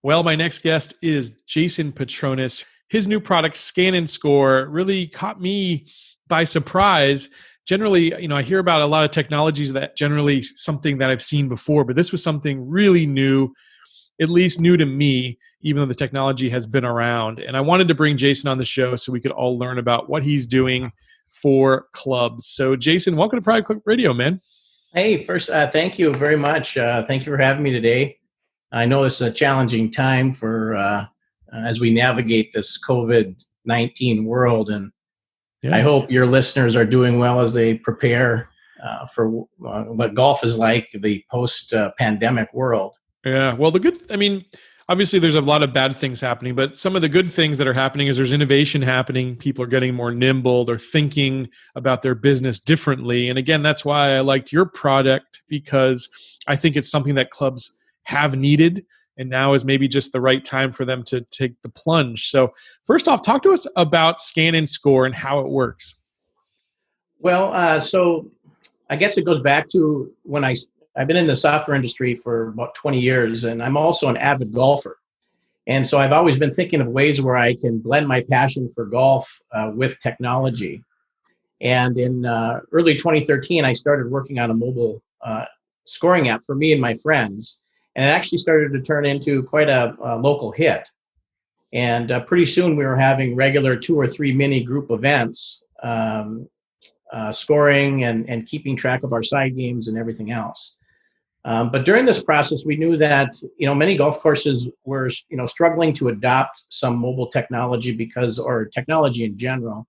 Well, my next guest is Jason Patronas. His new product, Scan and Score, really caught me by surprise. Generally, I hear about a lot of technologies that generally something that I've seen before, but this was something really new, at least new to me, even though the technology has been around. And I wanted to bring Jason on the show so we could all learn about what he's doing for clubs. So, Jason, welcome to Private Click Radio, man. Hey, first, thank you very much. Thank you for having me today. I know this is a challenging time for as we navigate this COVID-19 world, and I hope your listeners are doing well as they prepare for what golf is like, the post-pandemic world. Yeah, well, obviously there's a lot of bad things happening, but some of the good things that are happening is there's innovation happening. People are getting more nimble. They're thinking about their business differently. And again, that's why I liked your product, because I think it's something that clubs have needed, and now is maybe just the right time for them to take the plunge. So first off, talk to us about Scan and Score and how it works. Well, so I guess it goes back to when I've been in the software industry for about 20 years, and I'm also an avid golfer. And so I've always been thinking of ways where I can blend my passion for golf with technology. And in early 2013, I started working on a mobile scoring app for me and my friends. And it actually started to turn into quite a local hit. And pretty soon we were having regular 2 or 3 mini group events, scoring and keeping track of our side games and everything else. But during this process, we knew that many golf courses were struggling to adopt some mobile technology or technology in general,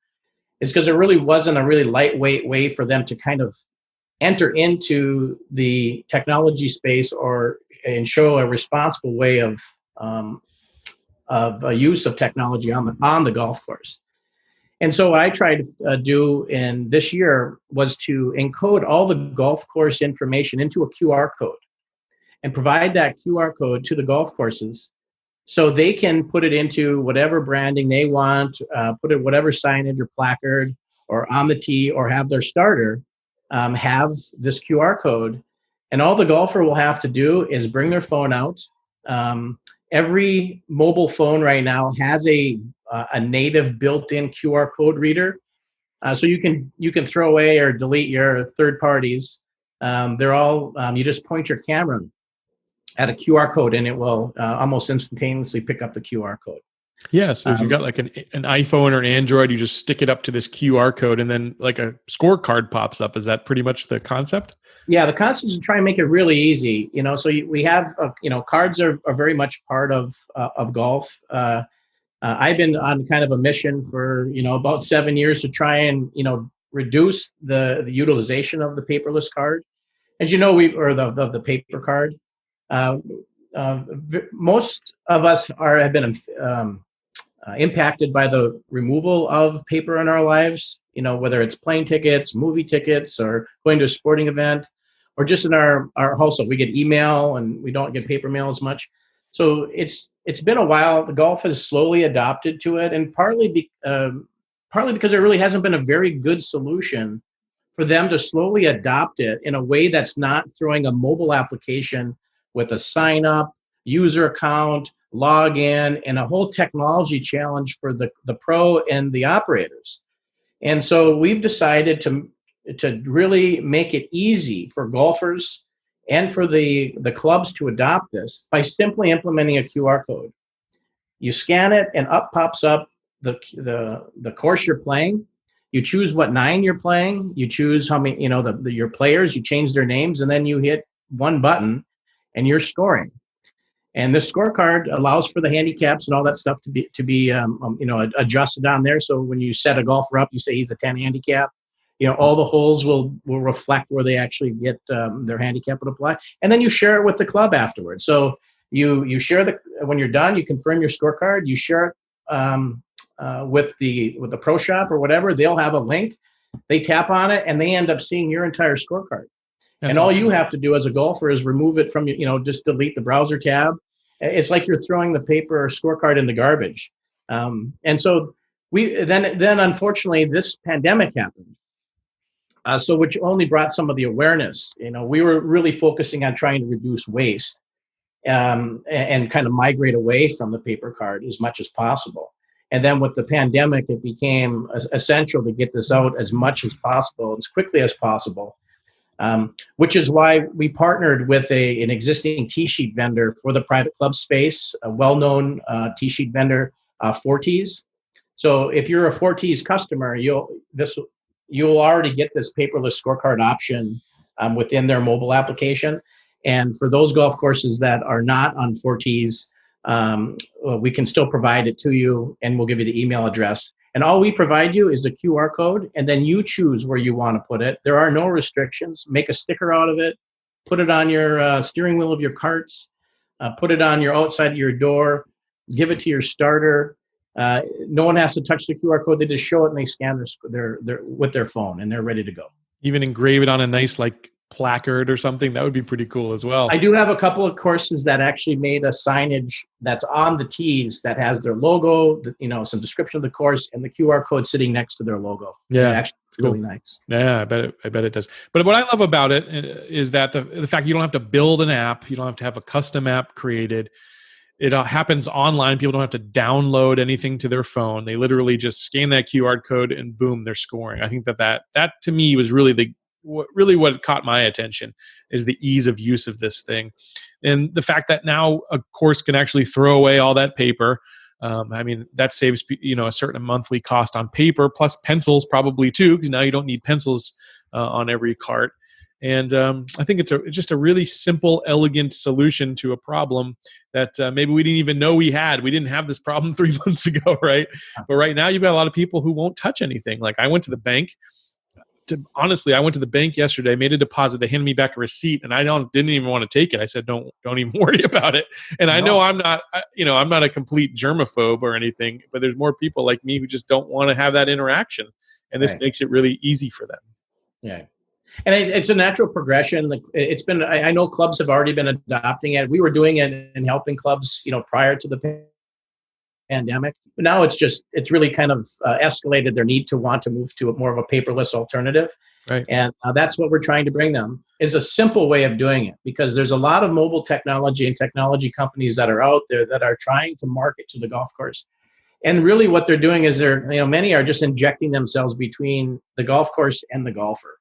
is because there really wasn't a really lightweight way for them to kind of enter into the technology space and show a responsible way of use of technology on the golf course. And so what I tried to do in this year was to encode all the golf course information into a QR code and provide that QR code to the golf courses so they can put it into whatever branding they want, put it whatever signage or placard or on the tee, or have their starter have this QR code. And all the golfer will have to do is bring their phone out. Every mobile phone right now has a native built-in QR code reader, so you can throw away or delete your third parties. They're all you just point your camera at a QR code, and it will almost instantaneously pick up the QR code. Yeah, so if you've got like an iPhone or an Android, you just stick it up to this QR code, and then like a scorecard pops up. Is that pretty much the concept? Yeah, the concept is to try and make it really easy. So we have cards are very much part of golf. I've been on kind of a mission for about 7 years to try and reduce the utilization of the paperless card. As you know, the paper card. Most of us have been impacted by the removal of paper in our lives, whether it's plane tickets, movie tickets, or going to a sporting event, or just in our household. We get email and we don't get paper mail as much. So it's been a while. The golf has slowly adopted to it, and partly because there really hasn't been a very good solution for them to slowly adopt it in a way that's not throwing a mobile application with a sign up, user account, log in, and a whole technology challenge for the pro and the operators. And so we've decided to really make it easy for golfers and for the clubs to adopt this by simply implementing a QR code. You scan it, and up pops up the course you're playing. You choose what 9 you're playing. You choose how many, your players. You change their names, and then you hit one button, and you're scoring. And this scorecard allows for the handicaps and all that stuff to be adjusted on there. So when you set a golfer up, you say he's a 10 handicap. All the holes will reflect where they actually get their handicap would apply, and then you share it with the club afterwards. So you share when you're done, you confirm your scorecard. You share it with the pro shop or whatever. They'll have a link. They tap on it, and they end up seeing your entire scorecard. And all you have to do as a golfer is remove it from just delete the browser tab. It's like you're throwing the paper scorecard in the garbage. And so then unfortunately this pandemic happened. So which only brought some of the awareness. We were really focusing on trying to reduce waste. and kind of migrate away from the paper card as much as possible. And then with the pandemic, it became essential to get this out as much as possible, as quickly as possible, which is why we partnered with an existing T-sheet vendor for the private club space, a well-known T-sheet vendor, Forties. So if you're a Forties customer, you'll already get this paperless scorecard option within their mobile application. And for those golf courses that are not on Forties, we can still provide it to you, and we'll give you the email address. And all we provide you is the QR code, and then you choose where you want to put it. There are no restrictions. Make a sticker out of it, put it on your steering wheel of your carts, put it on your outside of your door, give it to your starter. No one has to touch the QR code. They just show it and they scan their with their phone, and they're ready to go. Even engrave it on a nice placard or something. That would be pretty cool as well. I do have a couple of courses that actually made a signage that's on the tees that has their logo, some description of the course, and the QR code sitting next to their logo. Yeah, actually, it's cool. really nice. Yeah, I bet it does. But what I love about it is that the fact you don't have to build an app, you don't have to have a custom app created. It happens online. People don't have to download anything to their phone. They literally just scan that QR code and boom, they're scoring. I think that to me was really what caught my attention is the ease of use of this thing. And the fact that now a course can actually throw away all that paper. That saves, a certain monthly cost on paper, plus pencils probably too, because now you don't need pencils on every cart. And I think it's just a really simple, elegant solution to a problem that maybe we didn't even know we had. We didn't have this problem 3 months ago, right? But right now you've got a lot of people who won't touch anything. Like I went to the bank. I went to the bank yesterday, made a deposit. They handed me back a receipt, and I didn't even want to take it. I said, "Don't even worry about it." And I know I'm not a complete germaphobe or anything, but there's more people like me who just don't want to have that interaction, and this makes it really easy for them. Yeah, and it's a natural progression. Like it's been, I know clubs have already been adopting it. We were doing it and helping clubs, prior to the pandemic. But now it's really kind of escalated their need to want to move to more of a paperless alternative. Right. And that's what we're trying to bring them, is a simple way of doing it, because there's a lot of mobile technology and technology companies that are out there that are trying to market to the golf course. And really what they're doing is many are just injecting themselves between the golf course and the golfer.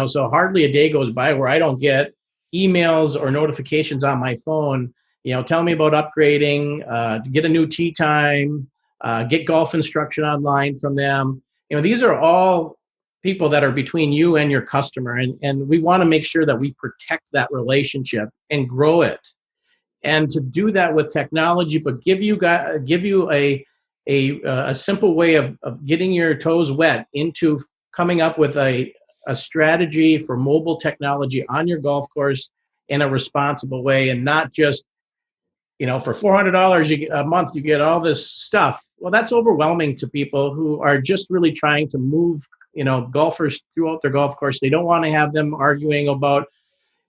So hardly a day goes by where I don't get emails or notifications on my phone, tell me about upgrading, get a new tee time, get golf instruction online from them. These are all people that are between you and your customer. And we want to make sure that we protect that relationship and grow it. And to do that with technology, but give you a simple way of getting your toes wet into coming up with a strategy for mobile technology on your golf course in a responsible way, and not just, for $400 a month, you get all this stuff. Well, that's overwhelming to people who are just really trying to move, golfers throughout their golf course. They don't want to have them arguing about,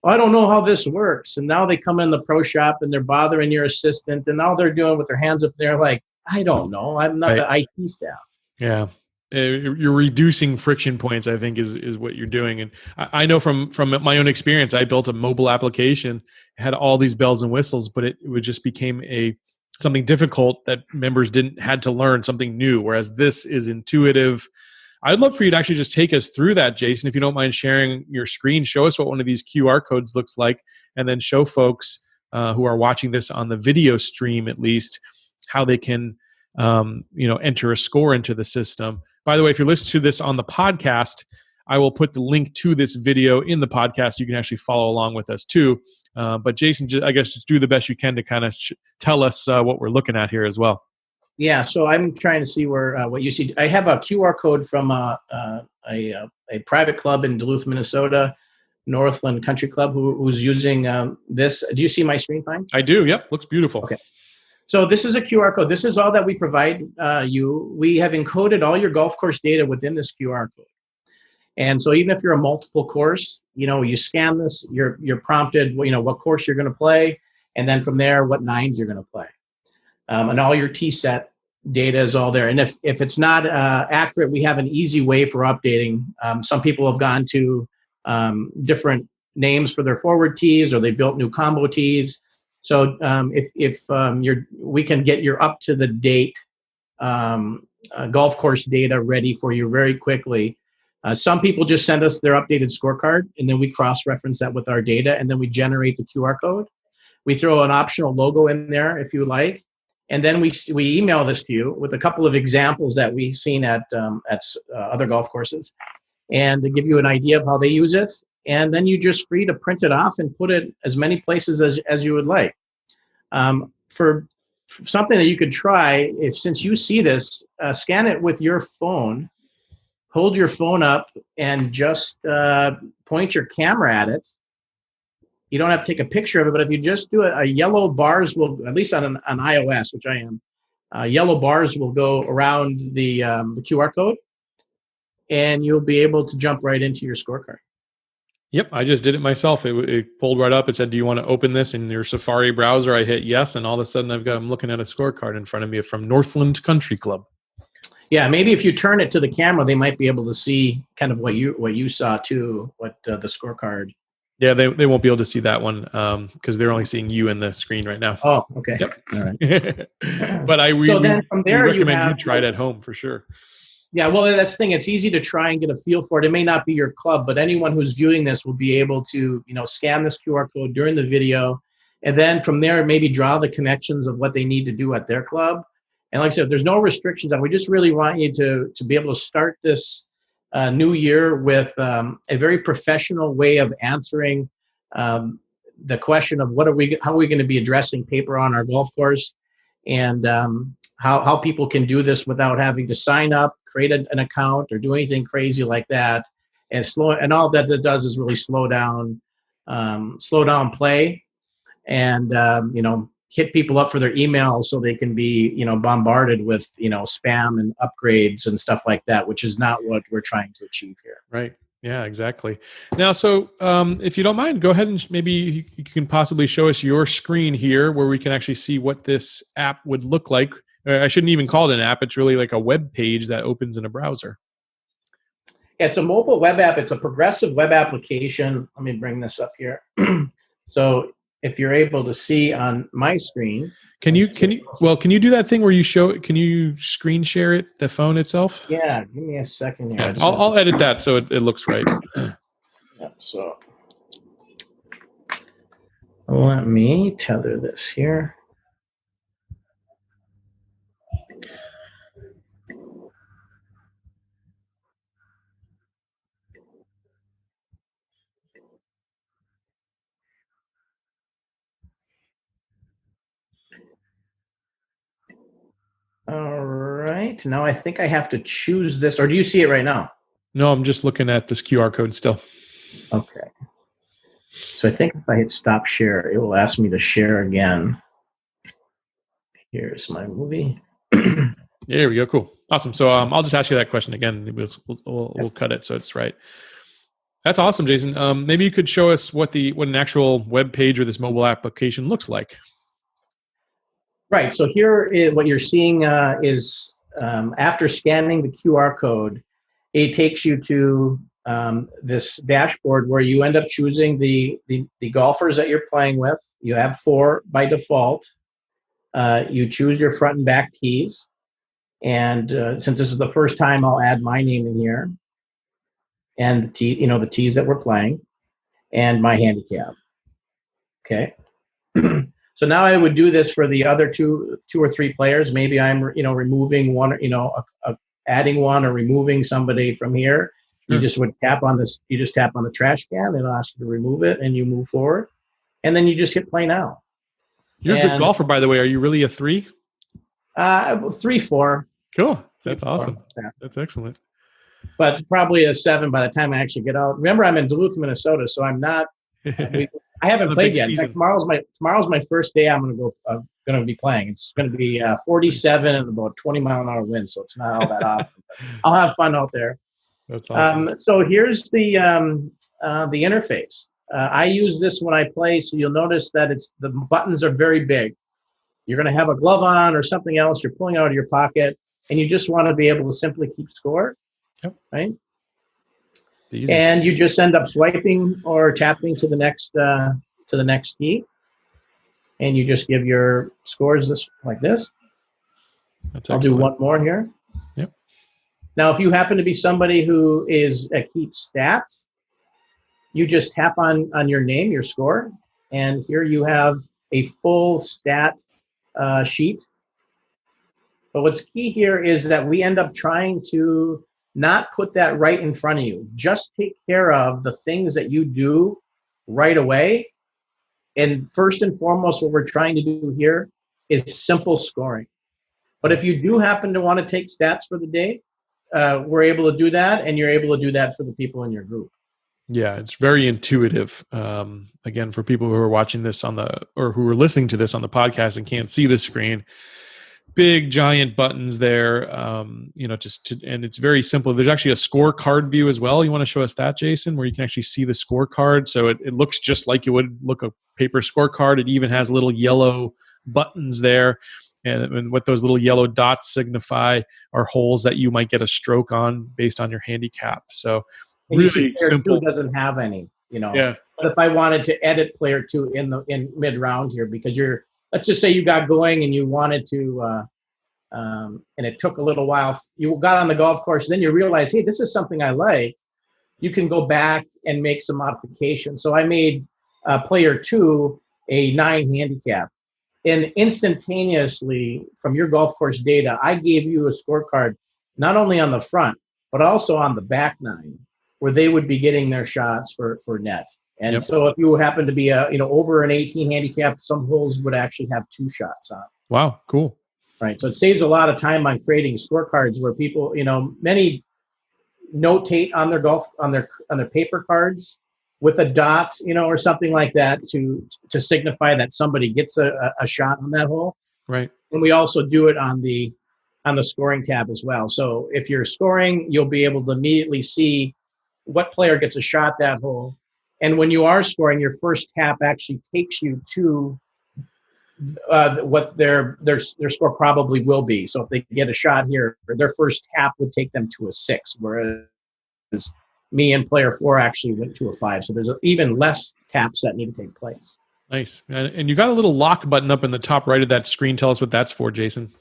I don't know how this works. And now they come in the pro shop and they're bothering your assistant, and all they're doing with their hands up there, like, I don't know. I'm not the IT staff. Yeah. You're reducing friction points, I think, is what you're doing. And I know from my own experience, I built a mobile application, had all these bells and whistles, but it just became something difficult that members had to learn something new. Whereas this is intuitive. I'd love for you to actually just take us through that, Jason, if you don't mind sharing your screen. Show us what one of these QR codes looks like, and then show folks who are watching this on the video stream, at least, how they can enter a score into the system. By the way, if you're listening to this on the podcast, I will put the link to this video in the podcast. You can actually follow along with us too. But Jason, I guess just do the best you can to kind of tell us what we're looking at here as well. Yeah, so I'm trying to see what you see. I have a QR code from a private club in Duluth, Minnesota, Northland Country Club, who's using this. Do you see my screen fine? I do. Yep, looks beautiful. Okay. So this is a QR code. This is all that we provide you. We have encoded all your golf course data within this QR code. And so even if you're a multiple course, you scan this, you're prompted, what course you're going to play, and then from there, what nines you're going to play. And all your tee set data is all there. And if it's not accurate, we have an easy way for updating. Some people have gone to different names for their forward tees, or they built new combo tees. So we can get your up to the date golf course data ready for you very quickly. Some people just send us their updated scorecard, and then we cross-reference that with our data, and then we generate the QR code. We throw an optional logo in there if you like, and then we email this to you with a couple of examples that we've seen at other golf courses, and to give you an idea of how they use it. And then you're just free to print it off and put it as many places as you would like. For something that you could try, since you see this, scan it with your phone, hold your phone up, and just point your camera at it. You don't have to take a picture of it, but if you just do it, yellow bars will, at least on iOS, which I am, yellow bars will go around the QR code, and you'll be able to jump right into your scorecard. Yep, I just did it myself. It pulled right up. It said, "Do you want to open this in your Safari browser?" I hit yes, and all of a sudden I'm looking at a scorecard in front of me from Northland Country Club. Yeah, maybe if you turn it to the camera, they might be able to see kind of what you saw too, what the scorecard. Yeah, they won't be able to see that one because they're only seeing you in the screen right now. Oh, okay. Yep. All right. But then from there, we recommend you try it at home for sure. Yeah, well, that's the thing. It's easy to try and get a feel for it. It may not be your club, but anyone who's viewing this will be able to, scan this QR code during the video, and then from there, maybe draw the connections of what they need to do at their club. And like I said, there's no restrictions. We just really want you to be able to start this new year with a very professional way of answering the question of how are we going to be addressing paper on our golf course, and how people can do this without having to sign up, create an account, or do anything crazy like that. And all that it does is really slow down play, and hit people up for their emails so they can be bombarded with spam and upgrades and stuff like that, which is not what we're trying to achieve here. Right. Yeah, exactly. Now, so if you don't mind, go ahead and maybe you can possibly show us your screen here where we can actually see what this app would look like. I shouldn't even call it an app. It's really like a web page that opens in a browser. Yeah, it's a mobile web app. It's a progressive web application. Let me bring this up here. So if you're able to see on my screen. Can you do that thing where can you screen share it, the phone itself? Yeah, give me a second here. Yeah, I'll edit that so it looks right. Yeah, so let me tether this here. All right. Now I think I have to choose this, or do you see it right now? No, I'm just looking at this QR code still. Okay. So I think if I hit stop share, it will ask me to share again. Here's my movie. There we go. Cool. Awesome. So I'll just ask you that question again. We'll cut it so it's right. That's awesome, Jason. Maybe you could show us what an actual web page or this mobile application looks like. Right. So here, what you're seeing is after scanning the QR code, it takes you to this dashboard where you end up choosing the golfers that you're playing with. You have 4 by default. You choose your front and back tees. And since this is the first time, I'll add my name in here. And the tees that we're playing, and my handicap. Okay. So now I would do this for the other two or three players. Maybe I'm removing one, adding one or removing somebody from here. You just would tap on this. You just tap on the trash can. It'll ask you to remove it, and you move forward, and then you just hit play now. You're a good golfer, by the way. Are you really a 3? 3-4. Cool. That's awesome. Yeah. That's excellent. But probably a 7 by the time I actually get out. Remember, I'm in Duluth, Minnesota, so I'm not. I haven't played yet. In fact, tomorrow's my first day. I'm going to be playing. It's going to be 47 and about 20-mile-an-hour wind, so it's not all that often. I'll have fun out there. That's awesome. So here's the interface. I use this when I play, so you'll notice that the buttons are very big. You're going to have a glove on or something else. You're pulling out of your pocket, and you just want to be able to simply keep score. Yep. Right. Easy. And you just end up swiping or tapping to the next tee. and you just give your scores like this. That's I'll do excellent. one more here. Yep. Now, if you happen to be somebody who keeps stats, you just tap on your name, your score, and here you have a full stat sheet. But what's key here is that we end up trying to not put that right in front of you. Just take care of the things that you do right away. And first and foremost, what we're trying to do here is simple scoring. But if you do happen to want to take stats for the day, we're able to do that, and you're able to do that for the people in your group. Yeah, it's very intuitive. Again, for people who are watching this or who are listening to this on the podcast and can't see the screen, big giant buttons there. And it's very simple. There's actually a scorecard view as well. You want to show us that, Jason, where you can actually see the scorecard. So it looks just like you would look a paper scorecard. It even has little yellow buttons there. And what those little yellow dots signify are holes that you might get a stroke on based on your handicap. So and really player simple. Two doesn't have any, Yeah. But if I wanted to edit player 2 in mid round here, because let's just say you got going and you wanted to, and it took a little while. You got on the golf course, and then you realize, hey, this is something I like. You can go back and make some modifications. So I made player 2 a 9 handicap. And instantaneously, from your golf course data, I gave you a scorecard, not only on the front, but also on the back 9, where they would be getting their shots for net. And so if you happen to be over an 18 handicap, some holes would actually have 2 shots on. Wow, cool. Right. So it saves a lot of time on creating scorecards where people, many notate on their on their paper cards with a dot, or something like that to signify that somebody gets a shot on that hole. Right. And we also do it on the scoring tab as well. So if you're scoring, you'll be able to immediately see what player gets a shot that hole. And when you are scoring, your first tap actually takes you to what their score probably will be. So if they get a shot here, their first tap would take them to a 6, whereas me and player 4 actually went to a 5. So there's even less taps that need to take place. Nice. And you got a little lock button up in the top right of that screen. Tell us what that's for, Jason.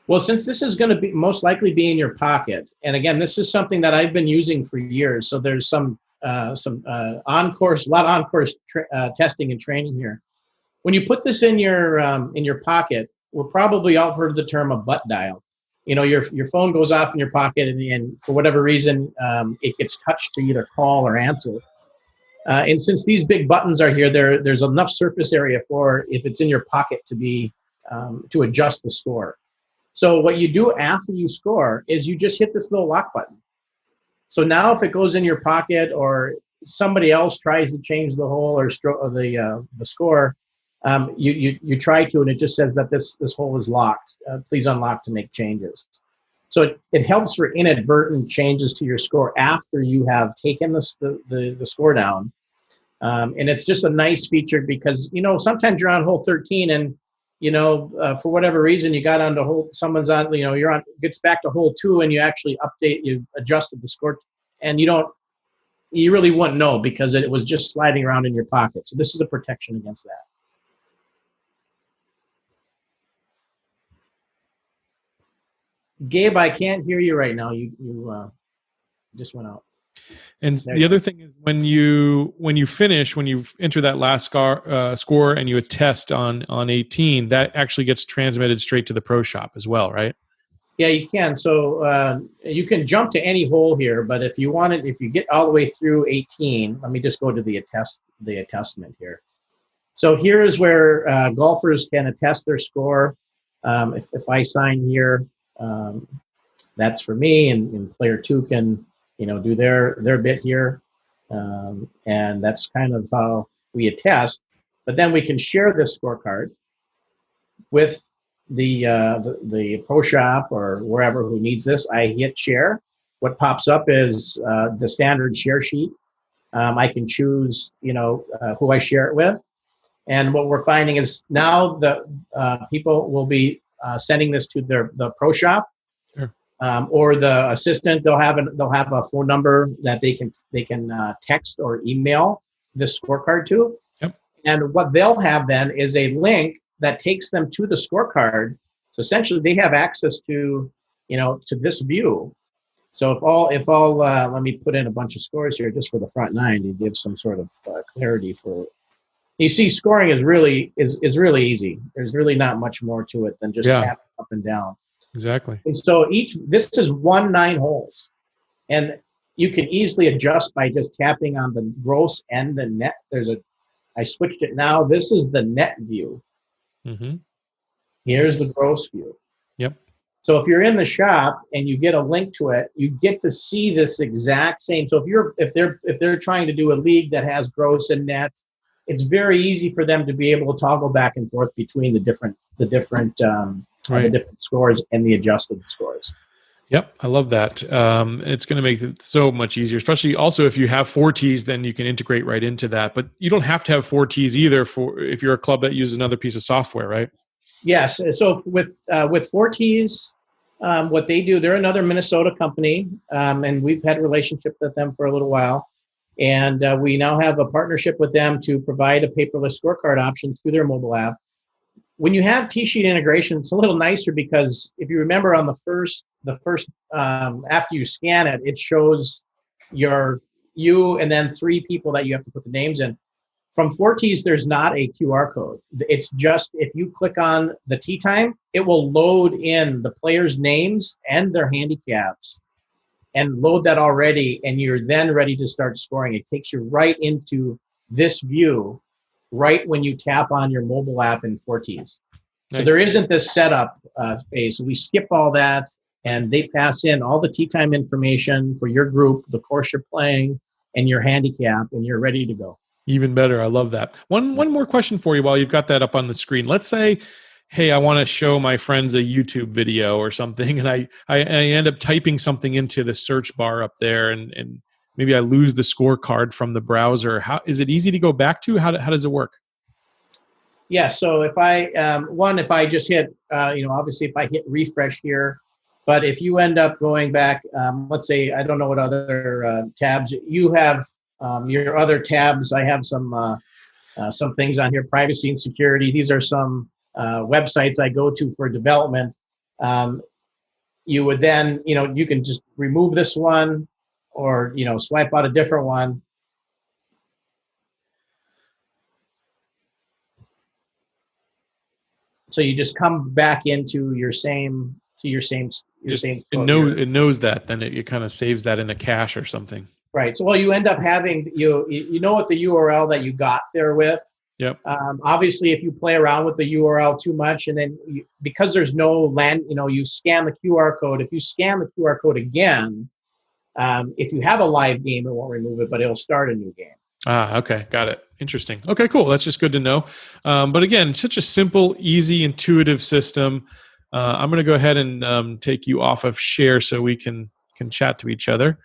Well, since this is going to be most likely be in your pocket, and again, this is something that I've been using for years. So there's some on-course, a lot of on-course testing and training here. When you put this in your pocket, we're probably all heard the term a butt dial. Your phone goes off in your pocket, and for whatever reason, it gets touched to either call or answer. And since these big buttons are here, there's enough surface area for if it's in your pocket to be to adjust the score. So what you do after you score is you just hit this little lock button. So now if it goes in your pocket or somebody else tries to change the hole or the score, you try to, and it just says that this hole is locked. Please unlock to make changes. So it helps for inadvertent changes to your score after you have taken the score down. And it's just a nice feature because, sometimes you're on hole 13 and, for whatever reason, you got onto hole, someone's on, gets back to hole 2 and you actually you adjusted the score and you really wouldn't know because it was just sliding around in your pocket. So this is a protection against that. Gabe, I can't hear you right now. You just went out. And the other thing is when you enter that last score and you attest on 18, that actually gets transmitted straight to the pro shop as well, right? Yeah, you can. So you can jump to any hole here, but if you get all the way through 18, let me just go to the attestment here. So here is where golfers can attest their score. If I sign here, that's for me, and player 2 can do their bit here, and that's kind of how we attest. But then we can share this scorecard with the pro shop or wherever who needs this. I hit share. What pops up is the standard share sheet. I can choose who I share it with, and what we're finding is now the people will be sending this to the pro shop. Sure. Or the assistant, they'll have a phone number that they can text or email this scorecard to. Yep. And what they'll have then is a link that takes them to the scorecard. So essentially, they have access to, to this view. So let me put in a bunch of scores here just for the front nine to give some sort of clarity for. You see, scoring is really easy. There's really not much more to it than just tapping up and down. Exactly. And so this is 9 holes, and you can easily adjust by just tapping on the gross and the net. I switched it now. This is the net view. Mm-hmm. Here's the gross view. Yep. So if you're in the shop and you get a link to it, you get to see this exact same. So if they're trying to do a league that has gross and net, it's very easy for them to be able to toggle back and forth between the different scores and the adjusted scores. Yep, I love that. It's going to make it so much easier, especially also if you have 4Ts, then you can integrate right into that. But you don't have to have 4Ts either if you're a club that uses another piece of software, right? Yes. So with 4Ts, what they do, they're another Minnesota company, and we've had a relationship with them for a little while. And we now have a partnership with them to provide a paperless scorecard option through their mobile app. When you have T-sheet integration, it's a little nicer because if you remember on the first after you scan it, it shows you and then 3 people that you have to put the names in. From 4Ts, there's not a QR code. It's just if you click on the tee time, it will load in the players' names and their handicaps and load that already, and you're then ready to start scoring. It takes you right into this view right when you tap on your mobile app in 4Ts. Nice. So there isn't this setup phase. So we skip all that, and they pass in all the tee time information for your group, the course you're playing, and your handicap, and you're ready to go. Even better. I love that. One more question for you while you've got that up on the screen. Let's say, hey, I want to show my friends a YouTube video or something, and I end up typing something into the search bar up there, and maybe I lose the scorecard from the browser. How is it easy to go back to? How does it work? Yeah. So if I just hit, obviously if I hit refresh here, but if you end up going back, let's say, I don't know what other tabs you have, your other tabs. I have some things on here, privacy and security. These are some websites I go to for development. You would then, you can just remove this one or, swipe out a different one. So you just come back into your same. It knows that, then it kind of saves that in a cache or something. Right. So, you end up having, you know what the URL that you got there with. Yep. Obviously, if you play around with the URL too much, and then because there's no land, you scan the QR code. If you scan the QR code again, if you have a live game, it won't remove it, but it'll start a new game. Okay. Got it. Interesting. Okay, cool. That's just good to know. But again, such a simple, easy, intuitive system. I'm going to go ahead and take you off of share so we can chat to each other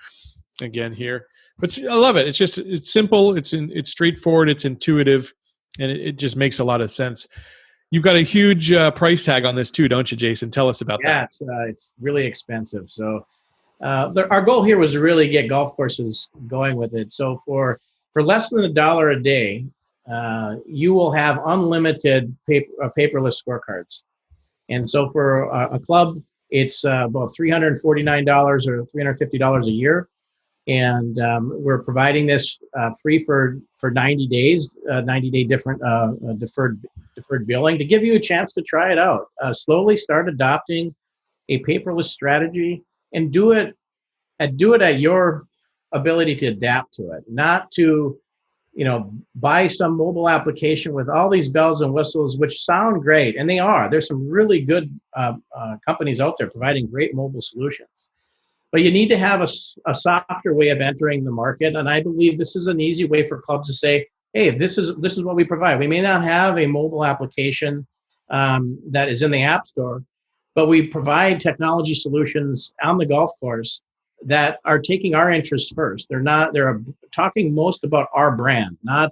again here. But I love it. It's simple. It's straightforward. It's intuitive, and it just makes a lot of sense. You've got a huge price tag on this too, don't you, Jason? Tell us about that. Yeah, it's really expensive. So our goal here was to really get golf courses going with it. So for less than $1 a day, you will have unlimited paperless scorecards. And so for a club, it's about $349 or $350 a year. And we're providing this free for 90 days, 90-day different deferred billing to give you a chance to try it out. Slowly start adopting a paperless strategy and do it at your ability to adapt to it, not to buy some mobile application with all these bells and whistles, which sound great, and they are. There's some really good companies out there providing great mobile solutions. But you need to have a softer way of entering the market, and I believe this is an easy way for clubs to say, hey, this is what we provide. We may not have a mobile application that is in the App Store, but we provide technology solutions on the golf course that are taking our interests first. They're talking most about our brand, not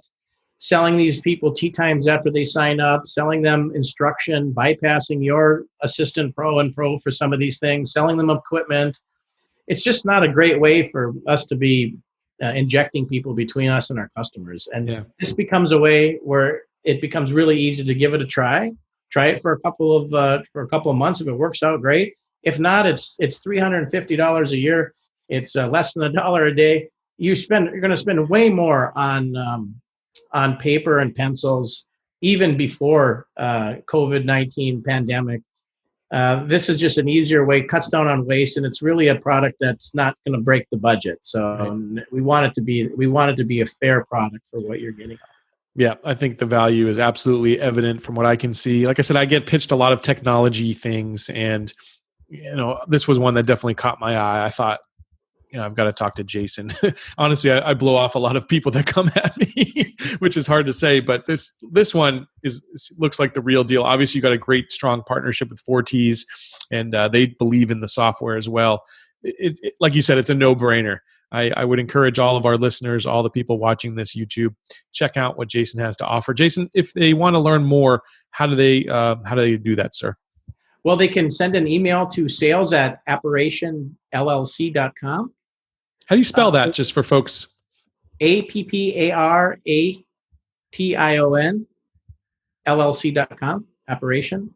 selling these people tee times after they sign up, selling them instruction, bypassing your assistant pro and pro for some of these things, selling them equipment. It's just not a great way for us to be injecting people between us and our customers. And Yeah. this becomes a way where it becomes really easy to give it a try. Try it for a couple of months. If it works out, great. If not, it's $350 a year. It's less than $1 a day. You're going to spend way more on paper and pencils even before COVID-19 pandemic. This is just an easier way, cuts down on waste, and it's really a product that's not going to break the budget. So we want it to be a fair product for what you're getting. Yeah, I think the value is absolutely evident from what I can see. Like I said, I get pitched a lot of technology things, and this was one that definitely caught my eye. I thought, I've got to talk to Jason. Honestly, I blow off a lot of people that come at me, which is hard to say, but this one looks like the real deal. Obviously, you got a great, strong partnership with 4Ts, and they believe in the software as well. Like you said, it's a no-brainer. I would encourage all of our listeners, all the people watching this YouTube, check out what Jason has to offer. Jason, if they want to learn more, how do they do that, sir? Well, they can send an email to sales@apparitionllc.com. How do you spell that, just for folks? APPARATION LLC.com, Apparition.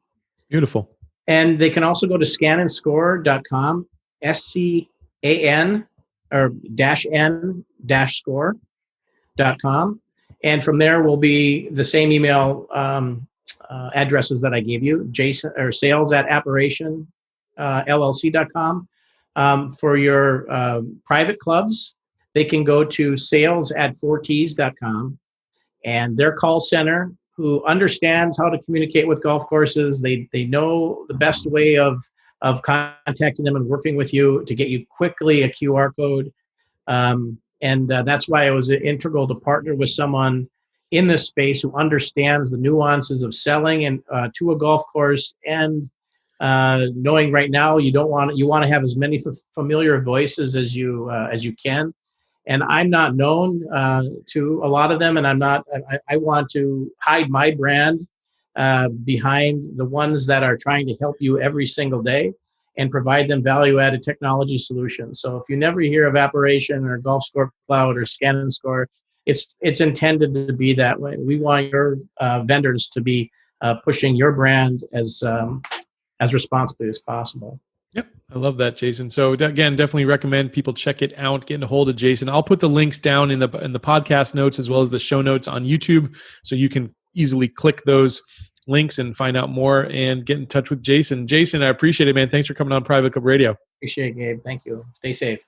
Beautiful. And they can also go to scanandscore.com, SCAN or -N-score.com. And from there will be the same email addresses that I gave you, Jason, or sales@apparitionllc.com. For your private clubs, they can go to sales@4ts.com, and their call center, who understands how to communicate with golf courses. They know the best way of contacting them and working with you to get you quickly a QR code. That's why it was integral to partner with someone in this space who understands the nuances of selling and to a golf course, and knowing right now you want to have as many familiar voices as you can. And I'm not known to a lot of them, and I want to hide my brand behind the ones that are trying to help you every single day and provide them value-added technology solutions. So if you never hear of Apparition or Golf Score Cloud or Scan and Score, it's intended to be that way. We want your vendors to be pushing your brand as responsibly as possible. Yep. I love that, Jason. So again, definitely recommend people check it out, getting a hold of Jason. I'll put the links down in the podcast notes as well as the show notes on YouTube, so you can easily click those links and find out more and get in touch with Jason. Jason, I appreciate it, man. Thanks for coming on Private Club Radio. Appreciate it, Gabe. Thank you. Stay safe.